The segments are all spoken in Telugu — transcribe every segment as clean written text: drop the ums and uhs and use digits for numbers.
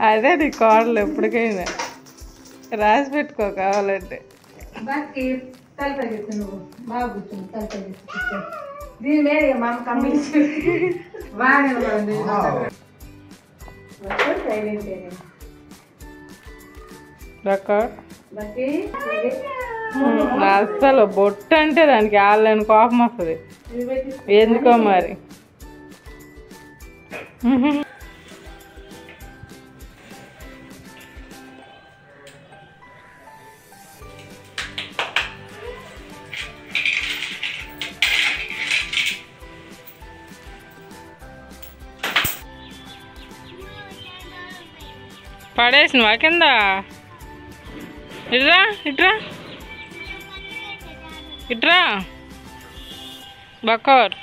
అదే నీ కోడలు ఎప్పటికైనా రాసి పెట్టుకో కావాలంటే. అసలు బొట్టు అంటే దానికి వాళ్ళని కోపం వస్తుంది ఎందుకో మరి. పడేసినవా కింద? ఇట్రా ఇట్రా ఇట్రా బకోర్.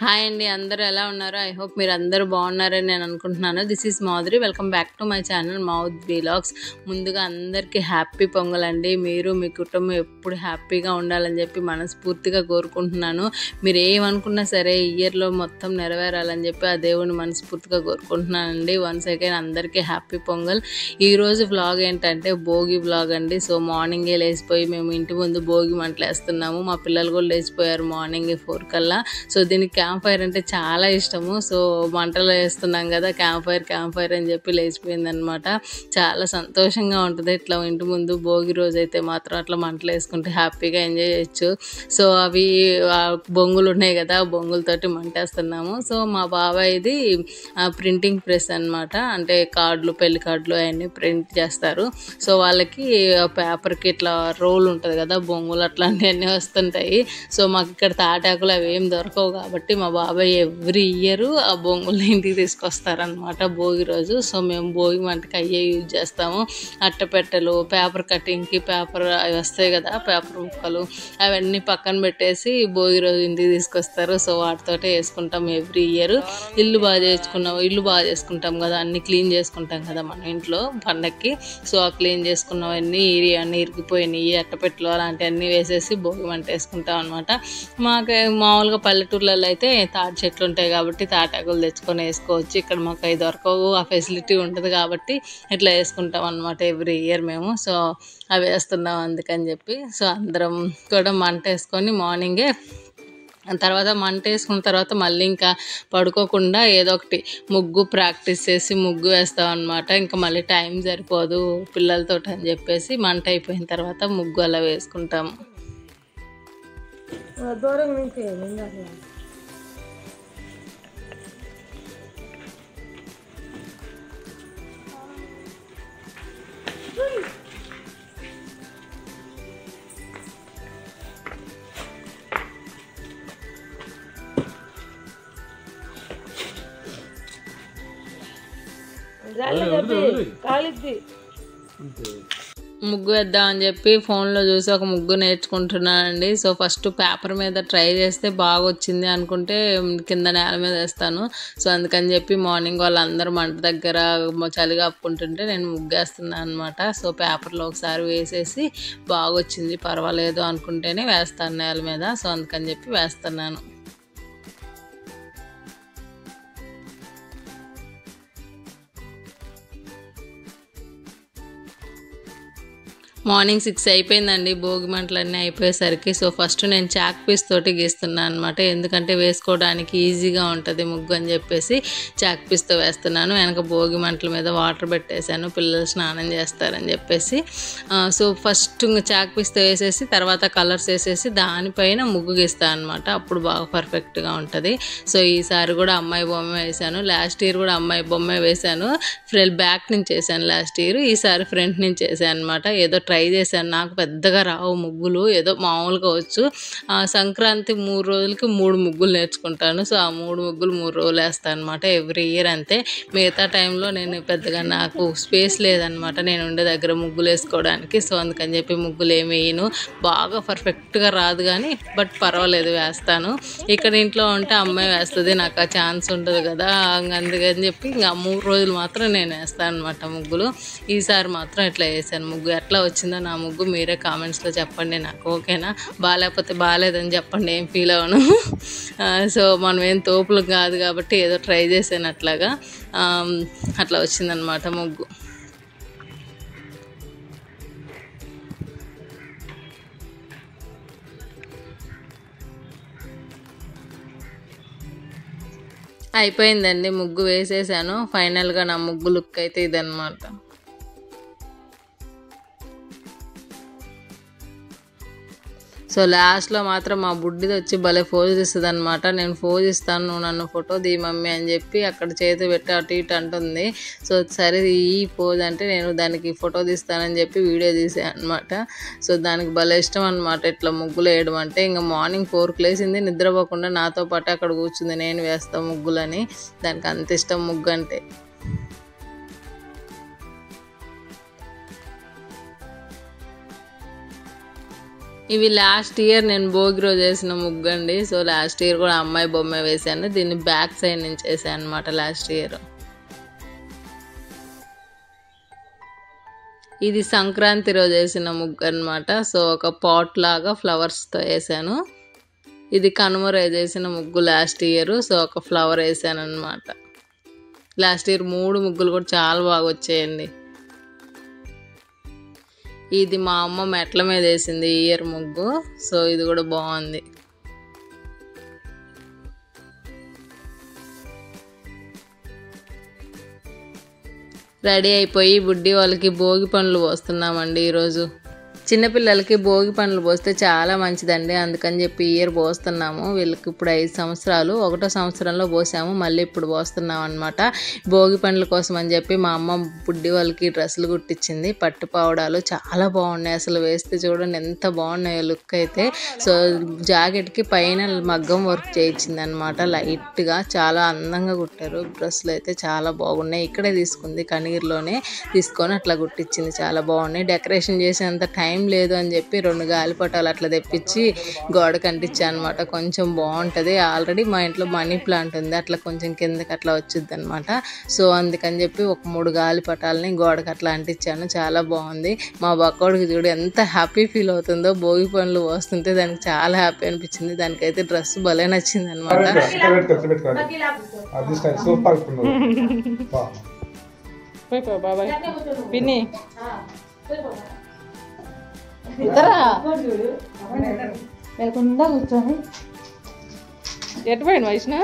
హాయ్ అండి, అందరూ ఎలా ఉన్నారు? ఐ హోప్ మీరు అందరూ బాగున్నారని నేను అనుకుంటున్నాను. This is Madhuri, welcome back to my channel mouth vlogs. ముందుగా అందరికీ హ్యాపీ పొంగల్ అండి. మీరు మీ కుటుంబం ఎప్పుడు హ్యాపీగా ఉండాలని చెప్పి మనస్ఫూర్తిగా కోరుకుంటున్నాను. మీరు ఏమనుకున్నా సరే ఇయర్లో మొత్తం నెరవేరాలని చెప్పి ఆ దేవుని మనస్ఫూర్తిగా కోరుకుంటున్నానండి. వన్స్ అగైన్ అందరికీ హ్యాపీ పొంగల్. ఈరోజు వ్లాగ్ ఏంటంటే భోగి వ్లాగ్ అండి. సో మార్నింగే లేచిపోయి మేము ఇంటి ముందు భోగి మంటలు వేస్తున్నాము. మా పిల్లలు కూడా లేచిపోయారు మార్నింగే 4 కల్లా. సో దీనికి క్యాంప్ ఫైర్ అంటే చాలా ఇష్టము. సో మంటలు వేస్తున్నాం కదా, క్యాంప్ ఫైర్ అని చెప్పి లేచిపోయింది అనమాట. చాలా సంతోషంగా ఉంటుంది ఇట్లా ఇంటి ముందు భోగి రోజు అయితే మాత్రం అట్లా మంటలు వేసుకుంటే హ్యాపీగా ఎంజాయ్ చేయొచ్చు. సో అవి బొంగులు ఉన్నాయి కదా, బొంగులతోటి మంటేస్తున్నాము. సో మా బాబాయ్ది ప్రింటింగ్ ప్రెస్ అనమాట. అంటే కార్డులు, పెళ్లి కార్డులు అవన్నీ ప్రింట్ చేస్తారు. సో వాళ్ళకి పేపర్కి ఇట్లా రోల్ ఉంటుంది కదా, బొంగులు అట్లాంటివన్నీ వస్తుంటాయి. సో మాకు ఇక్కడ తాటాకులు అవి ఏం దొరకవు కాబట్టి మా బాబాయ్ ఎవ్రీ ఇయర్ ఆ బొంగుల్ని ఇంటికి తీసుకొస్తారనమాట భోగి రోజు. సో మేము భోగి మంటకి అయ్యే యూజ్ చేస్తాము. అట్టపెట్టెలు, పేపర్ కటింగ్కి పేపర్ అవి వస్తాయి కదా, పేపర్ ముక్కలు అవన్నీ పక్కన పెట్టేసి భోగి రోజు ఇంటికి తీసుకొస్తారు. సో వాటితోటే వేసుకుంటాం ఎవ్రీ ఇయర్. ఇల్లు బాగా చేసుకుంటాం కదా, అన్నీ క్లీన్ చేసుకుంటాం కదా మన ఇంట్లో పండక్కి. సో ఆ క్లీన్ చేసుకున్నవన్నీ అన్నీ ఇరిగిపోయినాయి, అట్టపెట్టెలు అలాంటివన్నీ వేసేసి భోగి మంట వేసుకుంటాం అనమాట. మాకు మామూలుగా పల్లెటూర్లలో అయితే తాటి చెట్లు ఉంటాయి కాబట్టి తాటాకులు తెచ్చుకొని వేసుకోవచ్చు. ఇక్కడ మాకు అవి దొరకవు, ఆ ఫెసిలిటీ ఉంటుంది కాబట్టి ఇట్లా వేసుకుంటాం అనమాట ఎవ్రీ ఇయర్ మేము. సో అవి వేస్తున్నాం అందుకని చెప్పి. సో అందరం కూడా మంట వేసుకొని మార్నింగే తర్వాత మంట వేసుకున్న తర్వాత మళ్ళీ ఇంకా పడుకోకుండా ఏదో ఒకటి ముగ్గు ప్రాక్టీస్ చేసి ముగ్గు వేస్తాం అనమాట. ఇంకా మళ్ళీ టైం సరిపోదు పిల్లలతో అని చెప్పేసి మంట అయిపోయిన తర్వాత ముగ్గు అలా వేసుకుంటాము. దూరం నుంచి ముగ్గు వేద్దామని చెప్పి ఫోన్లో చూసి ఒక ముగ్గు నేర్చుకుంటున్నానండి. సో ఫస్ట్ పేపర్ మీద ట్రై చేస్తే బాగా వచ్చింది అనుకుంటే కింద నేల మీద వేస్తాను. సో అందుకని చెప్పి మార్నింగ్ వాళ్ళందరూ మంట దగ్గర చలి కప్పుకుంటుంటే నేను ముగ్గు వేస్తున్నాను అనమాట. సో పేపర్లో ఒకసారి వేసేసి బాగా వచ్చింది పర్వాలేదు అనుకుంటేనే వేస్తాను నేల మీద. సో అందుకని చెప్పి వేస్తున్నాను. మార్నింగ్ 6 అయిపోయిందండి భోగి మంటలన్నీ అయిపోయేసరికి. సో ఫస్ట్ నేను చాక్ పీస్ తోటి గీస్తున్నాను అనమాట. ఎందుకంటే వేసుకోవడానికి ఈజీగా ఉంటుంది ముగ్గు అని చెప్పేసి చాక్ పీస్తో వేస్తున్నాను. వెనక భోగి మంటల మీద వాటర్ పెట్టేశాను, పిల్లలు స్నానం చేస్తారని చెప్పేసి. సో ఫస్ట్ చాక్ పీస్తో వేసేసి తర్వాత కలర్స్ వేసేసి దానిపైన ముగ్గు గీస్తాను అనమాట. అప్పుడు బాగా పర్ఫెక్ట్గా ఉంటుంది. సో ఈసారి కూడా అమ్మాయి బొమ్మ వేశాను. లాస్ట్ ఇయర్ కూడా అమ్మాయి బొమ్మ వేశాను. బ్యాక్ నుంచి వేసాను లాస్ట్ ఇయర్. ఈసారి ఫ్రంట్ నుంచి వేసాను అనమాట. ఏదో ట్రై చేశాను. నాకు పెద్దగా రావు ముగ్గులు, ఏదో మామూలుగా వచ్చు. సంక్రాంతి 3 రోజులకి 3 ముగ్గులు నేర్చుకుంటాను. సో ఆ 3 ముగ్గులు 3 రోజులు వేస్తాను అనమాట. ఎవ్రీ ఇయర్ అంతే. మిగతా టైంలో నేను పెద్దగా నాకు స్పేస్ లేదనమాట నేను ఉండే దగ్గర ముగ్గులు వేసుకోవడానికి. సో అందుకని చెప్పి ముగ్గులు ఏమి వేయను. బాగా పర్ఫెక్ట్గా రాదు కానీ బట్ పర్వాలేదు వేస్తాను. ఇక్కడ ఇంట్లో ఉంటే అమ్మాయి వేస్తుంది, నాకు ఆ ఛాన్స్ ఉంటుంది కదా. అందుకని చెప్పి ఇంకా 3 రోజులు మాత్రం నేను వేస్తాను అనమాట ముగ్గులు. ఈసారి మాత్రం ఇట్లా వేసాను ముగ్గు. ఎట్లా వచ్చిందో నా ముగ్గు మీరే కామెంట్స్లో చెప్పండి నాకు, ఓకేనా? బాగాలేకపోతే బాగాలేదని చెప్పండి, ఏం ఫీల్ అవ్వను. సో మనం ఏం తోపులు కాదు కాబట్టి ఏదో ట్రై చేశాను అట్లాగా. అట్లా వచ్చిందనమాట ముగ్గు. అయిపోయిందండి ముగ్గు వేసేసాను. ఫైనల్గా నా ముగ్గు లుక్ అయితే ఇదన్నమాట. సో లాస్ట్లో మాత్రం మా బుడ్డిది వచ్చి భలే ఫోజ్ ఇస్తుంది అనమాట. నేను ఫోజ్ ఇస్తాను, నువ్వు నన్ను ఫోటో దీ మమ్మీ అని చెప్పి అక్కడ చేతి పెట్టి అటు ఇటు అంటుంది. సో సరే ఈ పోజ్ అంటే నేను దానికి ఫోటో తీస్తానని చెప్పి వీడియో తీసాను అనమాట. సో దానికి భలే ఇష్టం అనమాట ఇట్లా ముగ్గులు వేయడం అంటే. ఇంకా మార్నింగ్ 4కి లేచింది, నిద్రపోకుండా నాతో పాటు అక్కడ కూర్చుంది నేను వేస్తాను ముగ్గులని. దానికి అంత ఇష్టం ముగ్గు అంటే. ఇవి లాస్ట్ ఇయర్ నేను భోగి రోజు వేసిన ముగ్గు అండి. సో లాస్ట్ ఇయర్ కూడా అమ్మాయి బొమ్మ వేసాను. దీన్ని బ్యాక్ సైడ్ నుంచి వేసాను అనమాట లాస్ట్ ఇయర్. ఇది సంక్రాంతి రోజు వేసిన ముగ్గు అనమాట. సో ఒక పాట్ లాగా ఫ్లవర్స్తో వేసాను. ఇది కనుమ రోజు వేసిన ముగ్గు లాస్ట్ ఇయర్. సో ఒక ఫ్లవర్ వేసాను అనమాట. లాస్ట్ ఇయర్ 3 ముగ్గులు కూడా చాలా బాగా వచ్చాయండి. ఇది మా అమ్మ మెట్ల మీద వేసింది ఈ ఇయర్ ముగ్గు. సో ఇది కూడా బాగుంది. రెడీ అయిపోయి బుడ్డి వాళ్ళకి భోగి పండ్లు పోస్తున్నామండి ఈరోజు. చిన్నపిల్లలకి భోగి పండ్లు పోస్తే చాలా మంచిదండి. అందుకని చెప్పి ఇయర్ పోస్తున్నాము. వీళ్ళకి ఇప్పుడు 5 సంవత్సరాలు. 1వ సంవత్సరంలో పోసాము, మళ్ళీ ఇప్పుడు పోస్తున్నాం అనమాట. భోగి పండ్ల కోసం అని చెప్పి మా అమ్మ బుడ్డి వాళ్ళకి డ్రెస్సులు కుట్టించింది. పట్టు పావడాలు చాలా బాగున్నాయి అసలు. వేస్తే చూడండి ఎంత బాగున్నాయో లుక్ అయితే. సో జాకెట్కి పైన మగ్గం వర్క్ చేయించింది అనమాట లైట్గా. చాలా అందంగా కుట్టారు. డ్రెస్సులు అయితే చాలా బాగున్నాయి. ఇక్కడే తీసుకుంది, కనీర్లోనే తీసుకొని అట్లా కుట్టించింది. చాలా బాగున్నాయి. డెకరేషన్ చేసేంత టైం లేదు అని చెప్పి 2 గాలిపటాలు అట్లా తెప్పించి గోడకు అంటించాను అనమాట. కొంచెం బాగుంటుంది. ఆల్రెడీ మా ఇంట్లో మనీ ప్లాంట్ ఉంది, అట్లా కొంచెం కిందకి అట్లా వచ్చింది అనమాట. సో అందుకని చెప్పి ఒక 3 గాలిపటాలని గోడకు అట్లా అంటించాను. చాలా బాగుంది. మా బక్కోడికి చూడు ఎంత హ్యాపీ ఫీల్ అవుతుందో భోగి పండ్లు వస్తుంటే. దానికి చాలా హ్యాపీ అనిపించింది. దానికైతే డ్రెస్ భలే నచ్చింది అనమాట. కూర్చొని ఎటు పోయిన వైష్ణ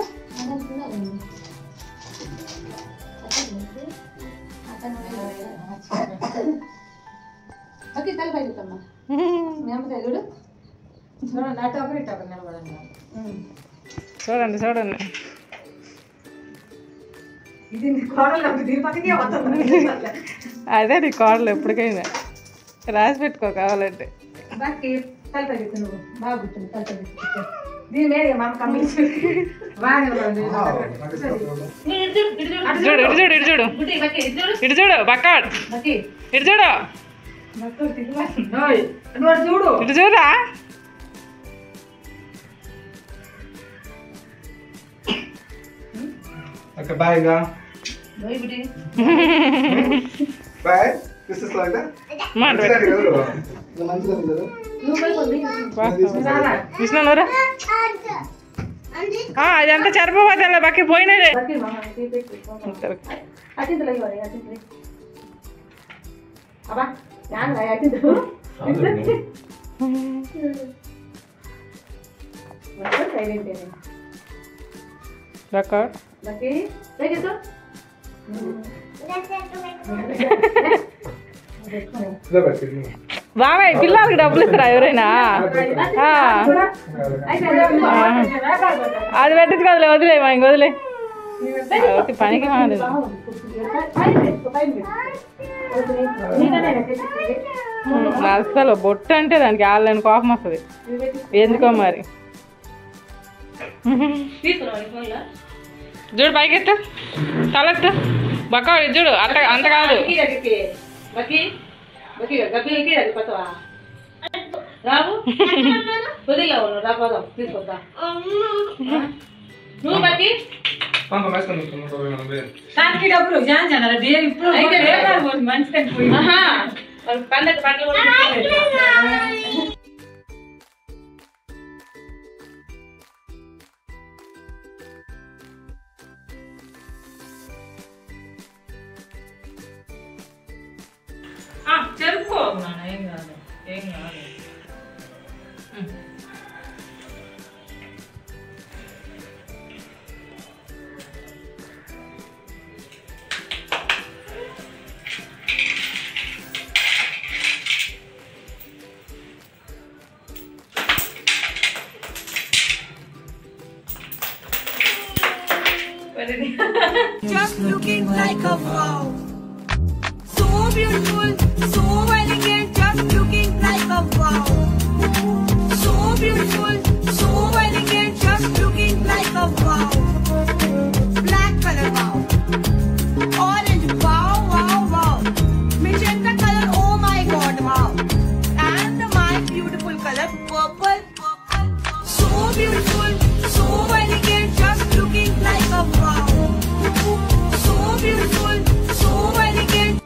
చూడండి చూడండి. అదే నీ కోడలు ఎప్పటికైనా రాసి పెట్టుకో కావాలంటే. చూడు ఇటు చూడు ఇటు చూడు ఇటు చూడు బక్కాడ్ ఇటు చూడు ఇటు చూడా. Okay, bye, Ga. Bye, buddy. Bye. This is like that. Krishna నూరా అదంతా చరపబోతా బాకి పోయినదే. Record. బాబాయ్ పిల్లలకి డబ్బులు ఇస్తారా ఎవరైనా? అది పెట్టచ్చు కదలే, వదిలే ఇంక వదిలే. పనికి మాలేదు. అసలు బొట్టు అంటే దానికి ఆళ్ళని కోపం వస్తుంది ఎందుకో మరి. చూడు పైకి ఎత్తు, తలెత్తు బక్క చూడు. అంత అంత కాదు. చెరుపుకోనా? ఏం కాదు, ఏం కాదు. Just looking like a wow. So beautiful, so elegant, just looking like a wow. So beautiful, so elegant, just looking like a wow. Black color, wow. Orange, wow, wow, wow. Magenta color, oh my god, wow. And my beautiful color, purple, purple. So beautiful, so elegant, just looking like a wow. So beautiful, so elegant.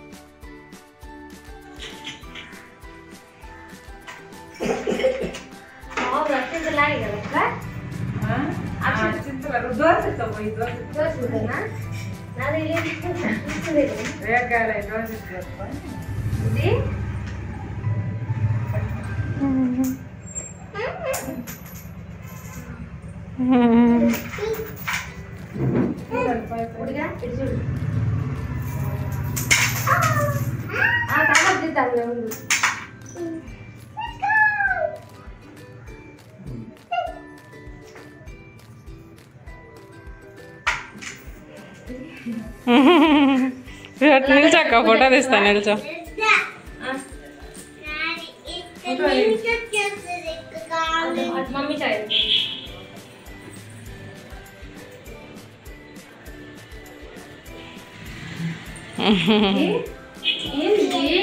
నిల్చక్క ఫోటో తీస్తాను నిల్చో.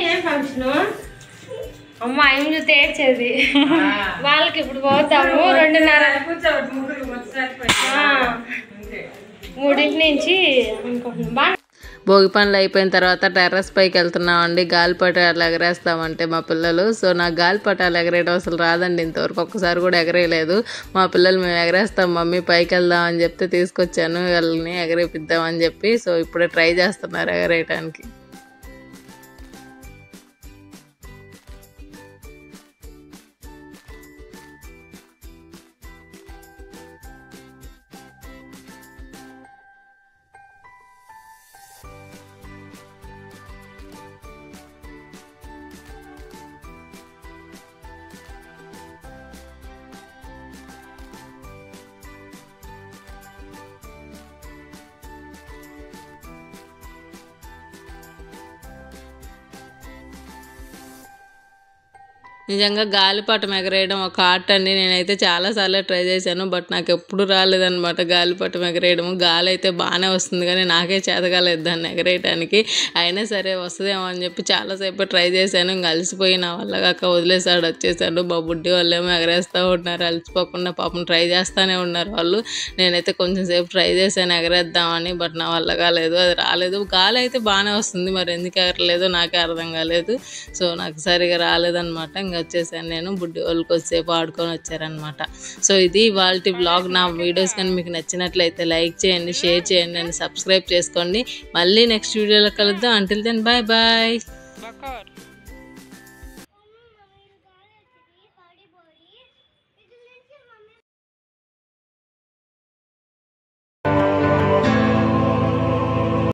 ఏం ఫంక్షన్ అమ్మా ఏం చూస్తే ఏడ్చేది. వాళ్ళకి ఇప్పుడు పోతాము 2:30 నుంచి అనుకుంటున్నాం. భోగి పనులు అయిపోయిన తర్వాత టెర్రస్ పైకి వెళ్తున్నామండి. గాలిపటాలు ఎగరేస్తామంటే మా పిల్లలు. సో నాకు గాలిపటాలు ఎగరేయడం అసలు రాదండి, ఇంతవరకు ఒక్కసారి కూడా ఎగరేయలేదు. మా పిల్లలు మేము ఎగరేస్తాం మమ్మీ పైకి వెళ్దాం అని చెప్తే తీసుకొచ్చాను, వాళ్ళని ఎగరేపిద్దామని చెప్పి. సో ఇప్పుడే ట్రై చేస్తున్నారు ఎగరేయడానికి. నిజంగా గాలిపటం ఎగరేయడం ఒక ఆర్ట్ అండి. నేనైతే చాలాసార్లు ట్రై చేశాను, బట్ నాకు ఎప్పుడు రాలేదనమాట గాలిపటం ఎగరేయడము. గాలి అయితే బాగానే వస్తుంది కానీ నాకే చేతగాలేదు దాన్ని ఎగరేయడానికి. అయినా సరే వస్తుందేమో అని చెప్పి చాలాసేపు ట్రై చేశాను. ఇంక అలసిపోయి నా వల్ల కాక వదిలేసాడు, వచ్చేసాడు. మా బుడ్డి వాళ్ళు ఏమో ఎగరేస్తూ ఉన్నారు అలసిపోకుండా, పాపం ట్రై చేస్తూనే ఉన్నారు వాళ్ళు. నేనైతే కొంచెం సేపు ట్రై చేశాను ఎగరేద్దామని, బట్ నా వల్ల కాలేదు, అది రాలేదు. గాలి అయితే బాగానే వస్తుంది, మరి ఎందుకు ఎగరలేదో నాకే అర్థం కాలేదు. సో నాకు సరిగా రాలేదనమాట. ఇంకా వచ్చేసాను నేను. బుడ్డి వాళ్ళు కొద్దిసేపు ఆడుకొని వచ్చారనమాట. సో ఇది వాళ్ళ వ్లాగ్. నా వీడియోస్ కానీ మీకు నచ్చినట్లయితే లైక్ చేయండి, షేర్ చేయండి అండ్ సబ్స్క్రైబ్ చేసుకోండి. మళ్ళీ నెక్స్ట్ వీడియోలో కలుద్దాం. Until then bye bye.